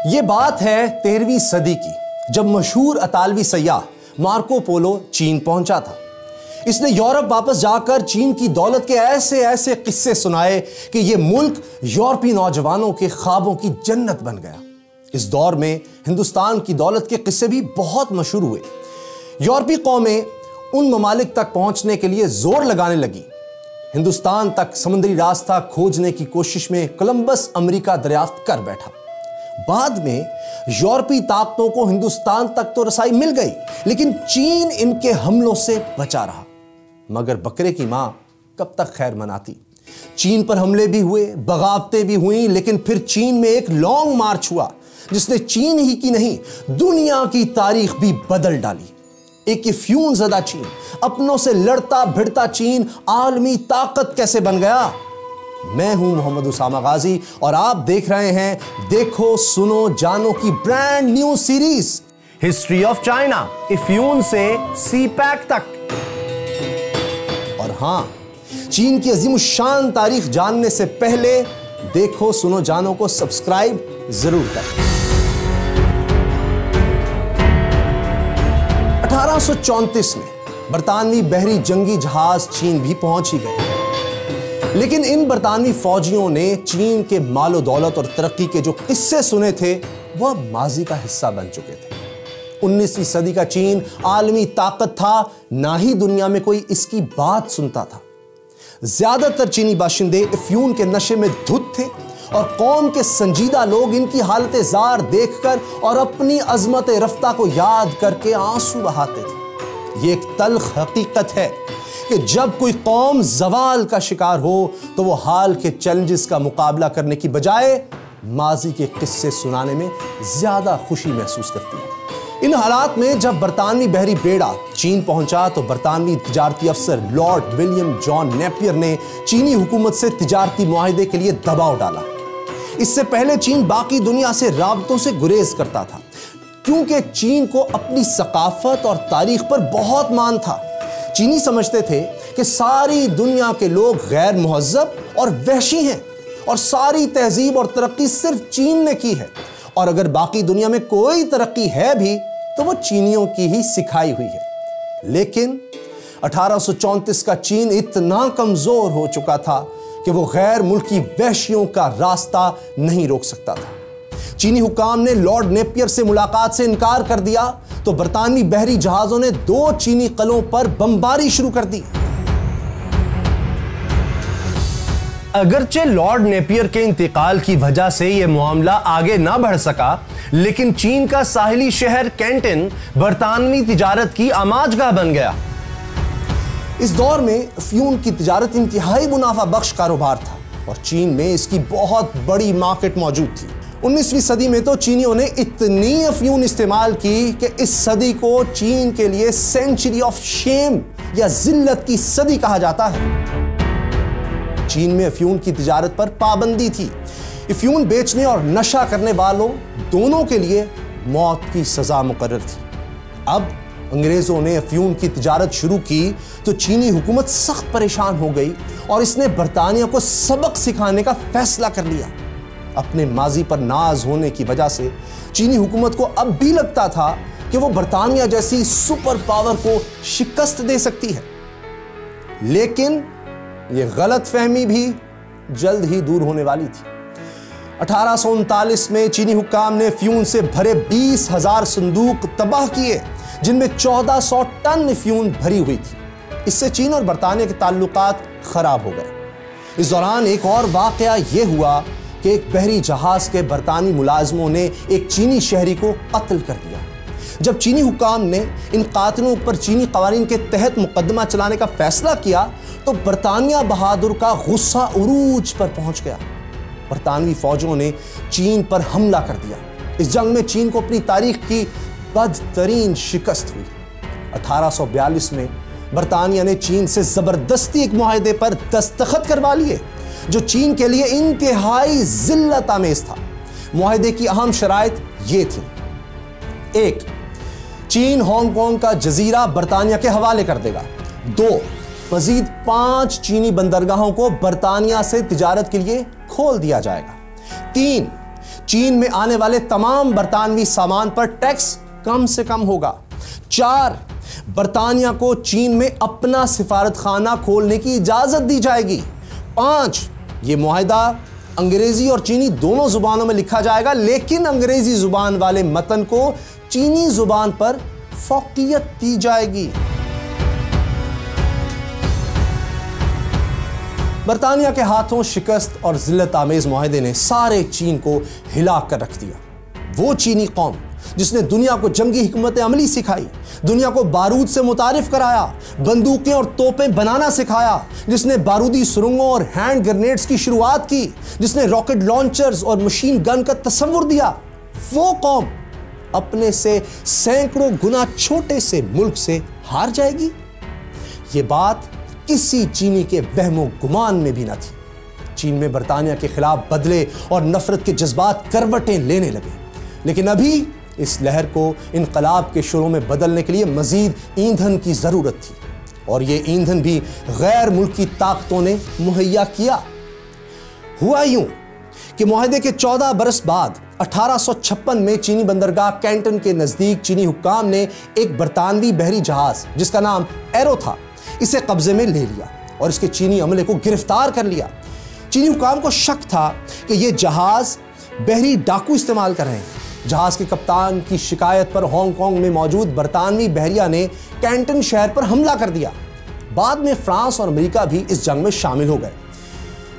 یہ بات ہے 13ویں صدی کی، جب مشہور اطالوی سیاح مارکو پولو چین پہنچا تھا۔ اس نے یورپ واپس جا کر چین کی دولت کے ایسے ایسے قصے سنائے کہ یہ ملک یورپی نوجوانوں کے خوابوں کی جنت بن گیا۔ اس دور میں ہندوستان کی دولت کے قصے بھی بہت مشہور ہوئے۔ یورپی قومیں ان ممالک تک پہنچنے کے لیے زور لگانے لگیں۔ ہندوستان تک سمندری راستہ کھوجنے کی کوشش میں کولمبس امریکہ دریافت کر بیٹھا۔ بعد میں یورپی طاقتوں کو ہندوستان تک تو رسائی مل گئی، لیکن چین ان کے حملوں سے بچا رہا۔ مگر بکرے کی ماں کب تک خیر مناتی؟ چین پر حملے بھی ہوئے، بغاوتیں بھی ہوئیں، لیکن پھر چین میں ایک لانگ مارچ ہوا جس نے چین ہی کی نہیں دنیا کی تاریخ بھی بدل ڈالی۔ ایک افیون زدہ چین، اپنوں سے لڑتا بھڑتا چین عالمی طاقت کیسے بن گیا؟ میں ہوں محمد اسامہ غازی اور آپ دیکھ رہے ہیں دیکھو سنو جانو کی brand new series history of China, افیون سے سی پیک تک۔ اور ہاں، چین کی عظیم الشان تاریخ جاننے سے پہلے دیکھو سنو جانو کو سبسکرائب ضرور کریں۔ 1834 میں برطانوی بحری جنگی جہاز چین بھی پہنچ ہی گئے، لیکن ان برطانوی فوجیوں نے چین کے مال و دولت اور ترقی کے جو قصے سنے تھے وہ اب ماضی کا حصہ بن چکے تھے۔ 19ویں صدی کا چین عالمی طاقت تھا، نہ ہی دنیا میں کوئی اس کی بات سنتا تھا۔ زیادہ تر چینی باشندے افیون کے نشے میں دھت تھے اور قوم کے سنجیدہ لوگ ان کی حالت زار دیکھ کر اور اپنی عظمت رفتہ کو یاد کر کے آنسو بہاتے تھے۔ یہ ایک تلخ حقیقت ہے کہ جب کوئی قوم زوال کا شکار ہو تو وہ حال کے چیلنجز کا مقابلہ کرنے کی بجائے ماضی کے قصے سنانے میں زیادہ خوشی محسوس کرتی ہے۔ ان حالات میں جب برطانوی بحری بیڑا چین پہنچا تو برطانوی تجارتی افسر لارڈ ولیم جان نیپیر نے چینی حکومت سے تجارتی معاہدے کے لیے دباؤ ڈالا۔ اس سے پہلے چین باقی دنیا سے رابطوں سے گریز کرتا تھا، کیونکہ چین کو اپنی ثقافت اور تاریخ پر بہت مان تھا۔ چینی سمجھتے تھے کہ ساری دنیا کے لوگ غیر مہذب اور وحشی ہیں اور ساری تہذیب اور ترقی صرف چین نے کی ہے، اور اگر باقی دنیا میں کوئی ترقی ہے بھی تو وہ چینیوں کی ہی سکھائی ہوئی ہے۔ لیکن 1834 کا چین اتنا کمزور ہو چکا تھا کہ وہ غیر ملکی وحشیوں کا راستہ نہیں روک سکتا تھا۔ چینی حکام نے لارڈ نیپیر سے ملاقات سے انکار کر دیا تو برطانوی بحری جہازوں نے 2 چینی قلعوں پر بمباری شروع کر دی۔ اگرچہ لارڈ نیپیر کے انتقال کی وجہ سے یہ معاملہ آگے نہ بڑھ سکا، لیکن چین کا ساحلی شہر کینٹن برطانوی تجارت کی آماج گاہ بن گیا۔ اس دور میں افیون کی تجارت انتہائی منافع بخش کاروبار تھا اور چین میں اس کی بہت بڑی مارکیٹ موجود تھی۔ 19ویں صدی میں تو چینیوں نے اتنی افیون استعمال کی کہ اس صدی کو چین کے لیے سینچری آف شیم یا ذلت کی صدی کہا جاتا ہے۔ چین میں افیون کی تجارت پر پابندی تھی۔ افیون بیچنے اور نشہ کرنے والوں دونوں کے لیے موت کی سزا مقرر تھی۔ اب انگریزوں نے افیون کی تجارت شروع کی تو چینی حکومت سخت پریشان ہو گئی اور اس نے برطانیہ کو سبق سکھانے کا فیصلہ کر لیا۔ اپنے ماضی پر ناز ہونے کی وجہ سے چینی حکومت کو اب بھی لگتا تھا کہ وہ برطانیہ جیسی سپر پاور کو شکست دے سکتی ہے، لیکن یہ غلط فہمی بھی جلد ہی دور ہونے والی تھی۔ 1839 میں چینی حکام نے افیون سے بھرے 20,000 صندوق تباہ کیے، جن میں 1400 ٹن افیون بھری ہوئی تھی۔ اس سے چین اور برطانیہ کے تعلقات خراب ہو گئے۔ اس دوران ایک اور واقعہ یہ ہوا کہ ایک بحری جہاز کے برطانوی ملازموں نے ایک چینی شہری کو قتل کر دیا۔ جب چینی حکام نے ان قاتلوں پر چینی قوانین کے تحت مقدمہ چلانے کا فیصلہ کیا تو برطانیہ بہادر کا غصہ عروج پر پہنچ گیا۔ برطانوی فوجوں نے چین پر حملہ کر دیا۔ اس جنگ میں چین کو اپنی تاریخ کی بدترین شکست ہوئی۔ 1842 میں برطانیہ نے چین سے زبردستی ایک معاہدے پر دستخط کروا لیے جو چین کے لیے انتہائی ذلت آمیز تھا۔ معاہدے کی اہم شرائط یہ تھی: 1. چین ہانگ کانگ کا جزیرہ برطانیہ کے حوالے کر دے گا۔ 2. مزید 5 چینی بندرگاہوں کو برطانیہ سے تجارت کے لیے کھول دیا جائے گا۔ 3. چین میں آنے والے تمام برطانوی سامان پر ٹیکس کم سے کم ہوگا۔ 4، برطانیہ کو چین میں اپنا سفارت خانہ کھولنے کی اجازت دی جائے گی۔ 5، یہ معاہدہ انگریزی اور چینی دونوں زبانوں میں لکھا جائے گا، لیکن انگریزی زبان والے متن کو چینی زبان پر فوقیت دی جائے گی۔ برطانیہ کے ہاتھوں شکست اور ذلت آمیز معاہدے نے سارے چین کو ہلا کر رکھ دیا۔ وہ چینی قوم جس نے دنیا کو جنگی حکمت عملی سکھائی، دنیا کو بارود سے متعارف کرایا، بندوقیں اور توپیں بنانا سکھایا، جس نے بارودی سرنگوں اور ہینڈ گرنیڈز کی شروعات کی، جس نے راکٹ لانچرز اور مشین گن کا تصور دیا، وہ قوم اپنے سے سینکڑوں گنا چھوٹے سے ملک سے ہار جائے گی؟ یہ بات کسی چینی کے وہم و گمان میں بھی نہ تھی۔ چین میں برطانیہ کے خلاف بدلے اور نفرت کے جذبات کروٹیں لینے لگے، لیکن ابھی اس لہر کو انقلاب کے شوروں میں بدلنے کے لیے مزید ایندھن کی ضرورت تھی، اور یہ ایندھن بھی غیر ملکی طاقتوں نے مہیا کیا۔ ہوا یوں کہ معاہدے کے 14 برس بعد 1856 میں چینی بندرگاہ کینٹن کے نزدیک چینی حکام نے ایک برطانوی بحری جہاز جس کا نام ایرو تھا اسے قبضے میں لے لیا اور اس کے چینی عملے کو گرفتار کر لیا۔ چینی حکام کو شک تھا کہ یہ جہاز بحری ڈاکو استعمال کر رہے ہیں۔ جہاز کے کپتان کی شکایت پر ہانگ کانگ میں موجود برطانوی بحریہ نے کینٹن شہر پر حملہ کر دیا۔ بعد میں فرانس اور امریکہ بھی اس جنگ میں شامل ہو گئے۔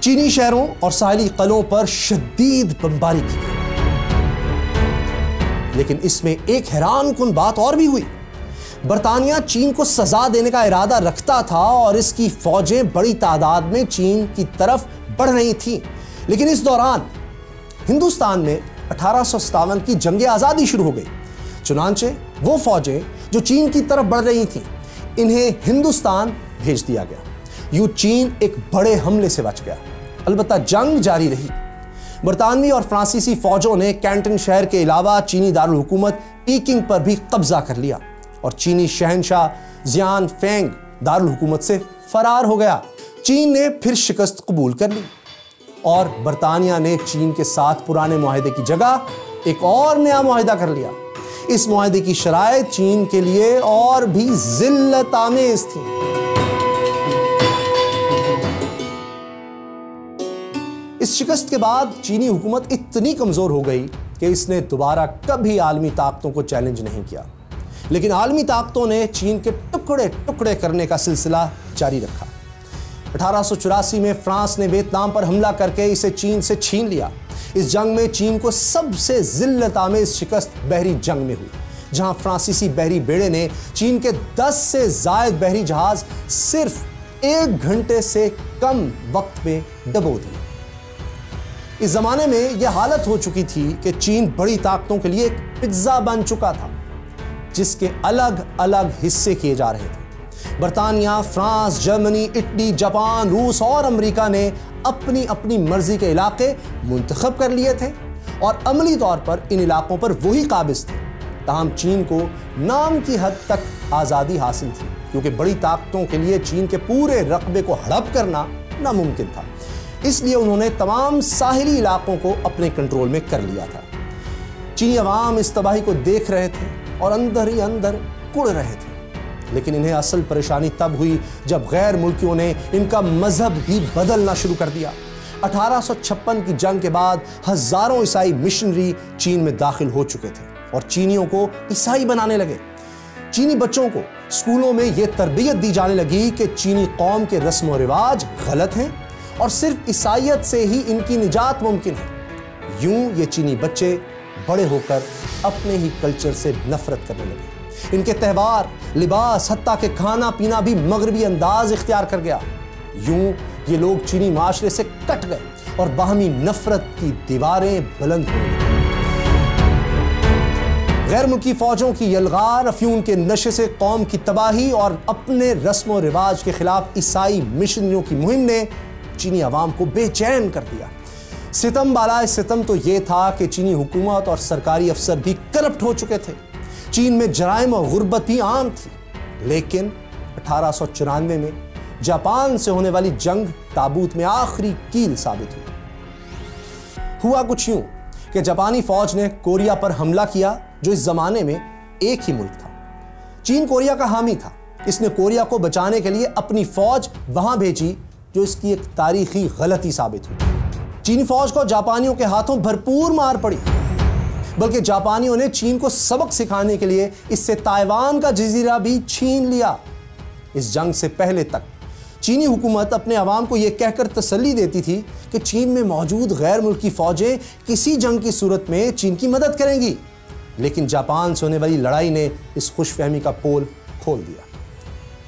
چینی شہروں اور ساحلی قلعوں پر شدید بمباری کی گئی، لیکن اس میں ایک حیران کن بات اور بھی ہوئی۔ برطانیہ چین کو سزا دینے کا ارادہ رکھتا تھا اور اس کی فوجیں بڑی تعداد میں چین کی طرف بڑھ رہی تھیں، لیکن اس دوران ہندوستان میں 1857 کی جنگ آزادی شروع ہو گئی۔ چنانچہ وہ فوجیں جو چین کی طرف بڑھ رہی تھیں انہیں ہندوستان بھیج دیا گیا۔ یوں چین ایک بڑے حملے سے بچ گیا۔ البتہ جنگ جاری رہی۔ برطانوی اور فرانسیسی فوجوں نے کینٹن شہر کے علاوہ چینی دارالحکومت پیکنگ پر بھی قبضہ کر لیا اور چینی شہنشاہ زیان فینگ دارالحکومت سے فرار ہو گیا۔ چین نے پھر شکست قبول کر لی اور برطانیہ نے چین کے ساتھ پرانے معاہدے کی جگہ ایک اور نیا معاہدہ کر لیا۔ اس معاہدے کی شرائط چین کے لیے اور بھی ذلت آمیز تھی۔ اس شکست کے بعد چینی حکومت اتنی کمزور ہو گئی کہ اس نے دوبارہ کبھی عالمی طاقتوں کو چیلنج نہیں کیا، لیکن عالمی طاقتوں نے چین کے ٹکڑے ٹکڑے کرنے کا سلسلہ جاری رکھا۔ 1884 میں فرانس نے ویتنام پر حملہ کر کے اسے چین سے چھین لیا۔ اس جنگ میں چین کو سب سے ذلت آمیز شکست بحری جنگ میں ہوئی، جہاں فرانسیسی بحری بیڑے نے چین کے 10 سے زائد بحری جہاز صرف 1 گھنٹے سے کم وقت میں ڈبو دیے۔ اس زمانے میں یہ حالت ہو چکی تھی کہ چین بڑی طاقتوں کے لیے ایک پزا بن چکا تھا جس کے الگ الگ حصے کیے جا رہے تھے۔ برطانیہ، فرانس، جرمنی، اٹلی، جاپان، روس اور امریکہ نے اپنی اپنی مرضی کے علاقے منتخب کر لیے تھے اور عملی طور پر ان علاقوں پر وہی قابض تھے۔ تاہم چین کو نام کی حد تک آزادی حاصل تھی، کیونکہ بڑی طاقتوں کے لیے چین کے پورے رقبے کو ہڑپ کرنا ناممکن تھا۔ اس لیے انہوں نے تمام ساحلی علاقوں کو اپنے کنٹرول میں کر لیا تھا۔ چینی عوام اس تباہی کو دیکھ رہے تھے اور اندر ہی اندر کڑ رہے تھے، لیکن انہیں اصل پریشانی تب ہوئی جب غیر ملکیوں نے ان کا مذہب بھی بدلنا شروع کر دیا۔ 1856 کی جنگ کے بعد ہزاروں عیسائی مشنری چین میں داخل ہو چکے تھے اور چینیوں کو عیسائی بنانے لگے۔ چینی بچوں کو اسکولوں میں یہ تربیت دی جانے لگی کہ چینی قوم کے رسم و رواج غلط ہیں اور صرف عیسائیت سے ہی ان کی نجات ممکن ہے۔ یوں یہ چینی بچے بڑے ہو کر اپنے ہی کلچر سے نفرت کرنے لگے۔ ان کے تہوار، لباس، حتیٰ کہ کھانا پینا بھی مغربی انداز اختیار کر گیا۔ یوں یہ لوگ چینی معاشرے سے کٹ گئے اور باہمی نفرت کی دیواریں بلند ہونے لگیں۔ غیر ملکی فوجوں کی یلغار، افیون کے نشے سے قوم کی تباہی اور اپنے رسم و رواج کے خلاف عیسائی مشنریوں کی مہم نے چینی عوام کو بے چین کر دیا۔ ستم بالائے ستم تو یہ تھا کہ چینی حکومت اور سرکاری افسر بھی کرپٹ ہو چکے تھے۔ چین میں جرائم اور غربت بھی عام تھی، لیکن 1894 میں جاپان سے ہونے والی جنگ تابوت میں آخری کیل ثابت ہوئی۔ ہوا کچھ یوں کہ جاپانی فوج نے کوریا پر حملہ کیا جو اس زمانے میں ایک ہی ملک تھا۔ چین کوریا کا حامی تھا۔ اس نے کوریا کو بچانے کے لیے اپنی فوج وہاں بھیجی جو اس کی ایک تاریخی غلطی ثابت ہوئی۔ چینی فوج کو جاپانیوں کے ہاتھوں بھرپور مار پڑی، بلکہ جاپانیوں نے چین کو سبق سکھانے کے لیے اس سے تائیوان کا جزیرہ بھی چھین لیا۔ اس جنگ سے پہلے تک چینی حکومت اپنے عوام کو یہ کہہ کر تسلی دیتی تھی کہ چین میں موجود غیر ملکی فوجیں کسی جنگ کی صورت میں چین کی مدد کریں گی، لیکن جاپان سے ہونے والی لڑائی نے اس خوش فہمی کا پول کھول دیا۔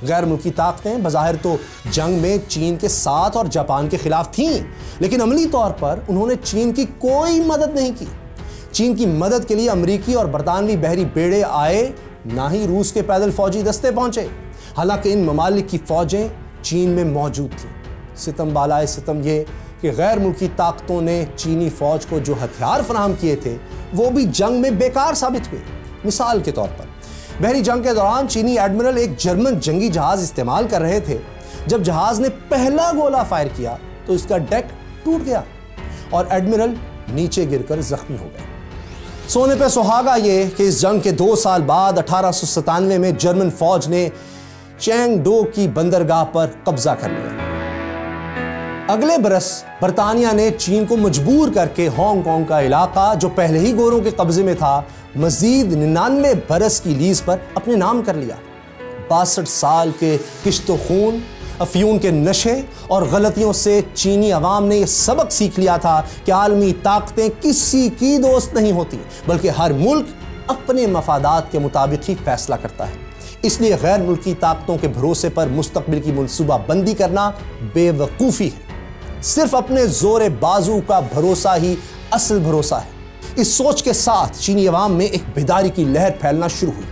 غیر ملکی طاقتیں بظاہر تو جنگ میں چین کے ساتھ اور جاپان کے خلاف تھیں، لیکن عملی طور پر انہوں نے چین کی کوئی مدد نہیں کی۔ چین کی مدد کے لیے امریکی اور برطانوی بحری بیڑے آئے، نہ ہی روس کے پیدل فوجی دستے پہنچے، حالانکہ ان ممالک کی فوجیں چین میں موجود تھیں۔ ستم بالائے ستم یہ کہ غیر ملکی طاقتوں نے چینی فوج کو جو ہتھیار فراہم کیے تھے وہ بھی جنگ میں بیکار ثابت ہوئے۔ مثال کے طور پر بحری جنگ کے دوران چینی ایڈمرل ایک جرمن جنگی جہاز استعمال کر رہے تھے۔ جب جہاز نے پہلا گولہ فائر کیا تو اس کا ڈیک ٹوٹ گیا اور ایڈمرل نیچے گر کر زخمی ہو گئے۔ سونے پہ سہاگا یہ کہ اس جنگ کے 2 سال بعد 1897 میں جرمن فوج نے چینگ ڈو کی بندرگاہ پر قبضہ کر لیا۔ اگلے برس برطانیہ نے چین کو مجبور کر کے ہانگ کانگ کا علاقہ جو پہلے ہی گوروں کے قبضے میں تھا مزید 99 برس کی لیز پر اپنے نام کر لیا۔ 62 سال کے کشت و خون، افیون کے نشے اور غلطیوں سے چینی عوام نے یہ سبق سیکھ لیا تھا کہ عالمی طاقتیں کسی کی دوست نہیں ہوتی، بلکہ ہر ملک اپنے مفادات کے مطابق ہی فیصلہ کرتا ہے۔ اس لیے غیر ملکی طاقتوں کے بھروسے پر مستقبل کی منصوبہ بندی کرنا بے وقوفی ہے۔ صرف اپنے زور بازو کا بھروسہ ہی اصل بھروسہ ہے۔ اس سوچ کے ساتھ چینی عوام میں ایک بیداری کی لہر پھیلنا شروع ہوئی۔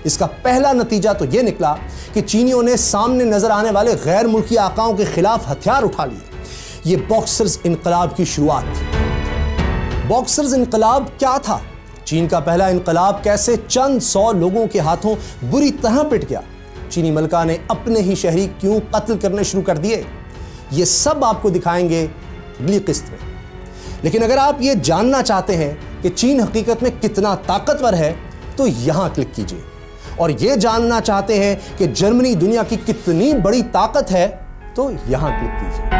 اس کا پہلا نتیجہ تو یہ نکلا کہ چینیوں نے سامنے نظر آنے والے غیر ملکی آقاؤں کے خلاف ہتھیار اٹھا لیے۔ یہ باکسرز انقلاب کی شروعات تھی۔ باکسرز انقلاب کیا تھا؟ چین کا پہلا انقلاب کیسے چند 100 لوگوں کے ہاتھوں بری طرح پٹ گیا؟ چینی ملکہ نے اپنے ہی شہری کیوں قتل کرنے شروع کر دیے؟ یہ سب آپ کو دکھائیں گے اگلی قسط میں۔ لیکن اگر آپ یہ جاننا چاہتے ہیں کہ چین حقیقت میں کتنا طاقتور ہے تو یہاں کلک کیجئے، اور یہ جاننا چاہتے ہیں کہ جرمنی دنیا کی کتنی بڑی طاقت ہے تو یہاں کلک کیجئے۔